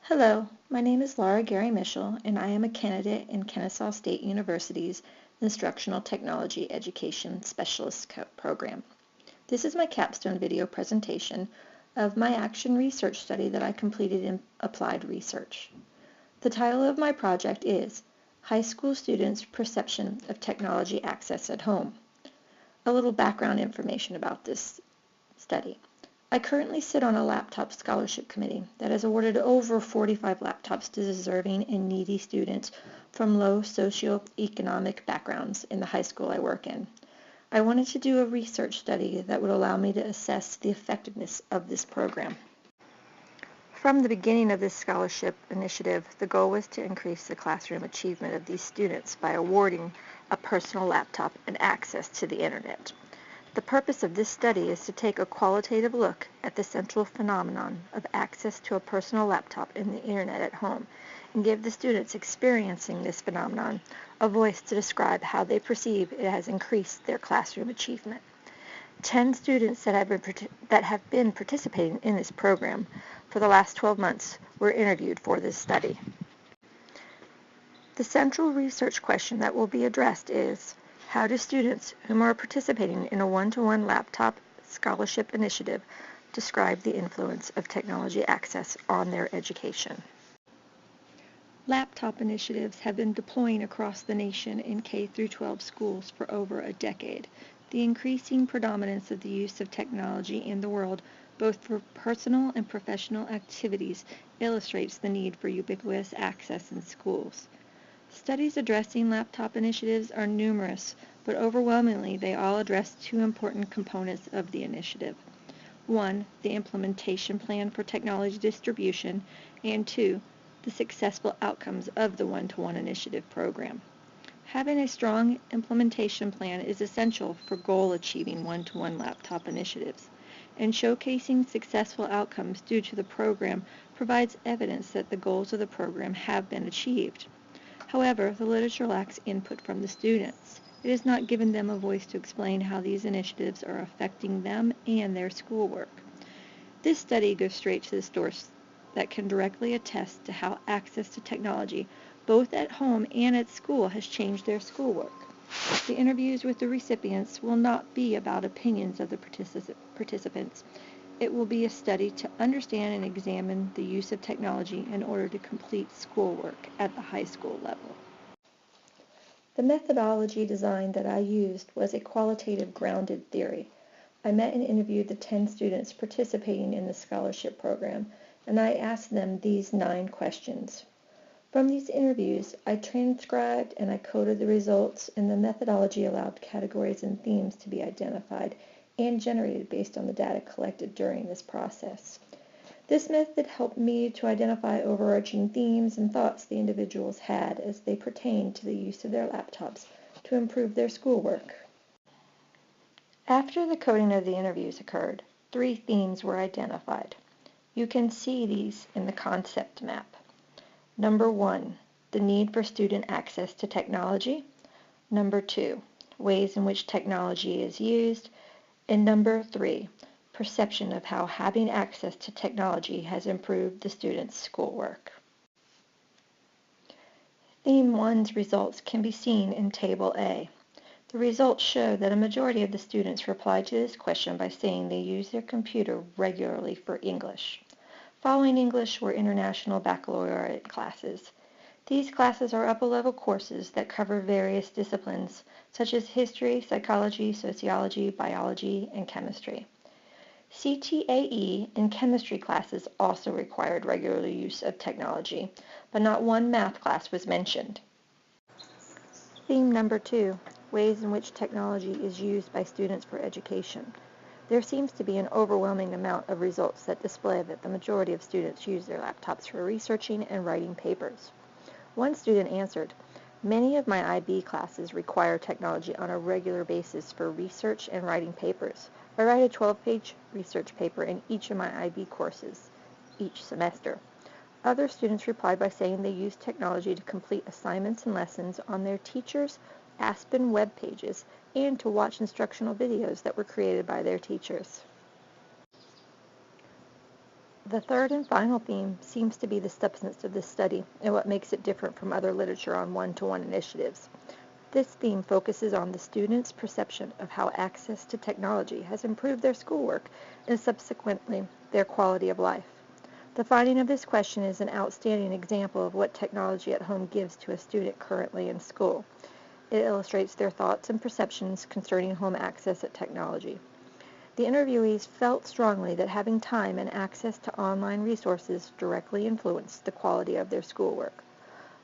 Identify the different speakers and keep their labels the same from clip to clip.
Speaker 1: Hello, my name is GaryMichel, and I am a candidate in Kennesaw State University's Instructional Technology Education Specialist Program. This is my capstone video presentation of my action research study that I completed in applied research. The title of my project is High School Students' Perception of Technology Access at Home. A little background information about this study. I currently sit on a laptop scholarship committee that has awarded over 45 laptops to deserving and needy students from low socioeconomic backgrounds in the high school I work in. I wanted to do a research study that would allow me to assess the effectiveness of this program. From the beginning of this scholarship initiative, the goal was to increase the classroom achievement of these students by awarding a personal laptop and access to the internet. The purpose of this study is to take a qualitative look at the central phenomenon of access to a personal laptop and the internet at home and give the students experiencing this phenomenon a voice to describe how they perceive it has increased their classroom achievement. 10 students that have been participating in this program for the last 12 months were interviewed for this study. The central research question that will be addressed is, how do students whom are participating in a one-to-one laptop scholarship initiative describe the influence of technology access on their education? Laptop initiatives have been deploying across the nation in K-12 schools for over a decade. The increasing predominance of the use of technology in the world, both for personal and professional activities, illustrates the need for ubiquitous access in schools. Studies addressing laptop initiatives are numerous, but overwhelmingly they all address two important components of the initiative. One, the implementation plan for technology distribution, and two, the successful outcomes of the one-to-one initiative program. Having a strong implementation plan is essential for goal-achieving one-to-one laptop initiatives, and showcasing successful outcomes due to the program provides evidence that the goals of the program have been achieved. However, the literature lacks input from the students. It has not given them a voice to explain how these initiatives are affecting them and their schoolwork. This study goes straight to the source that can directly attest to how access to technology, both at home and at school, has changed their schoolwork. The interviews with the recipients will not be about opinions of the participants. It will be a study to understand and examine the use of technology in order to complete schoolwork at the high school level. The methodology design that I used was a qualitative grounded theory. I met and interviewed the 10 students participating in the scholarship program, and I asked them these 9 questions. From these interviews, I transcribed and I coded the results, and the methodology allowed categories and themes to be identified and generated based on the data collected during this process. This method helped me to identify overarching themes and thoughts the individuals had as they pertained to the use of their laptops to improve their schoolwork. After the coding of the interviews occurred, 3 themes were identified. You can see these in the concept map. Number 1, the need for student access to technology. Number 2, ways in which technology is used. And number 3, perception of how having access to technology has improved the students' schoolwork. Theme 1's results can be seen in Table A. The results show that a majority of the students replied to this question by saying they use their computer regularly for English. Following English were International Baccalaureate classes. These classes are upper-level courses that cover various disciplines, such as history, psychology, sociology, biology, and chemistry. CTAE and chemistry classes also required regular use of technology, but not one math class was mentioned. Theme number 2, ways in which technology is used by students for education. There seems to be an overwhelming amount of results that display that the majority of students use their laptops for researching and writing papers. One student answered, "Many of my IB classes require technology on a regular basis for research and writing papers. I write a 12-page research paper in each of my IB courses each semester." Other students replied by saying they use technology to complete assignments and lessons on their teachers' Aspen web pages and to watch instructional videos that were created by their teachers. The third and final theme seems to be the substance of this study and what makes it different from other literature on one-to-one initiatives. This theme focuses on the students' perception of how access to technology has improved their schoolwork and subsequently their quality of life. The finding of this question is an outstanding example of what technology at home gives to a student currently in school. It illustrates their thoughts and perceptions concerning home access at technology. The interviewees felt strongly that having time and access to online resources directly influenced the quality of their schoolwork.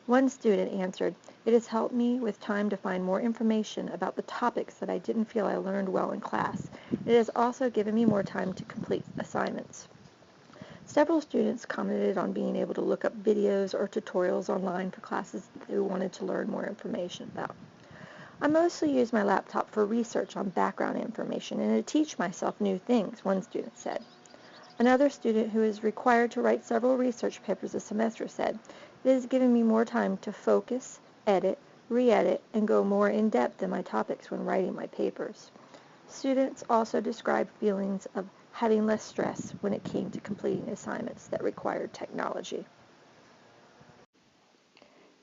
Speaker 1: One student answered, "It has helped me with time to find more information about the topics that I didn't feel I learned well in class. It has also given me more time to complete assignments." Several students commented on being able to look up videos or tutorials online for classes that they wanted to learn more information about. "I mostly use my laptop for research on background information and to teach myself new things," one student said. Another student who is required to write several research papers a semester said, "It has given me more time to focus, edit, re-edit, and go more in depth in my topics when writing my papers." Students also described feelings of having less stress when it came to completing assignments that required technology.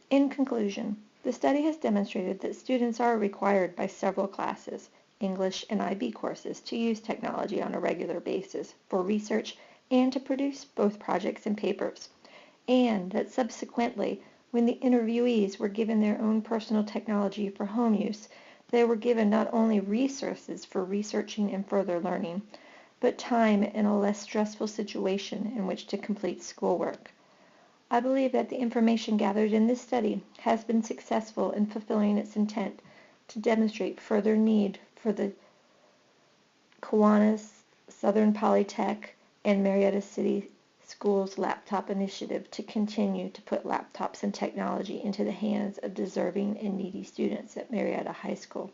Speaker 1: In conclusion, the study has demonstrated that students are required by several classes, English and IB courses, to use technology on a regular basis for research and to produce both projects and papers, and that subsequently, when the interviewees were given their own personal technology for home use, they were given not only resources for researching and further learning, but time in a less stressful situation in which to complete schoolwork. I believe that the information gathered in this study has been successful in fulfilling its intent to demonstrate further need for the Kiwanis, Southern Polytech, and Marietta City Schools Laptop Initiative to continue to put laptops and technology into the hands of deserving and needy students at Marietta High School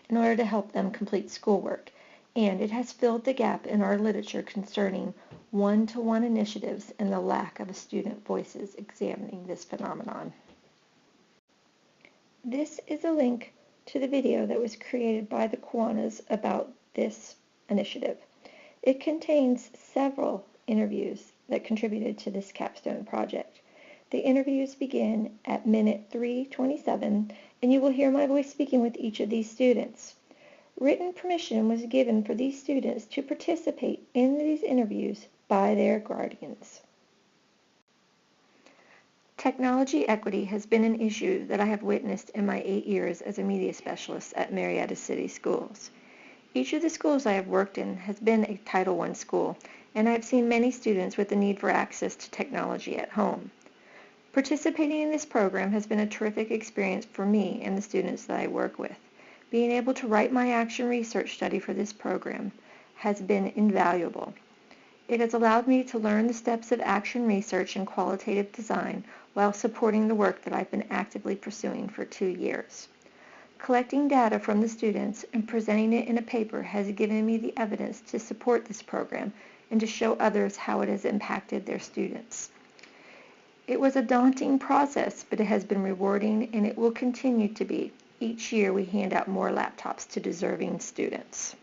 Speaker 1: in order to help them complete schoolwork, and it has filled the gap in our literature concerning one-to-one initiatives and the lack of student voices examining this phenomenon. This is a link to the video that was created by the Kiwanis about this initiative. It contains several interviews that contributed to this capstone project. The interviews begin at minute 3:27, and you will hear my voice speaking with each of these students. Written permission was given for these students to participate in these interviews by their guardians. Technology equity has been an issue that I have witnessed in my 8 years as a media specialist at Marietta City Schools. Each of the schools I have worked in has been a Title I school, and I have seen many students with the need for access to technology at home. Participating in this program has been a terrific experience for me and the students that I work with. Being able to write my action research study for this program has been invaluable. It has allowed me to learn the steps of action research and qualitative design while supporting the work that I've been actively pursuing for 2 years. Collecting data from the students and presenting it in a paper has given me the evidence to support this program and to show others how it has impacted their students. It was a daunting process, but it has been rewarding, and it will continue to be. Each year we hand out more laptops to deserving students.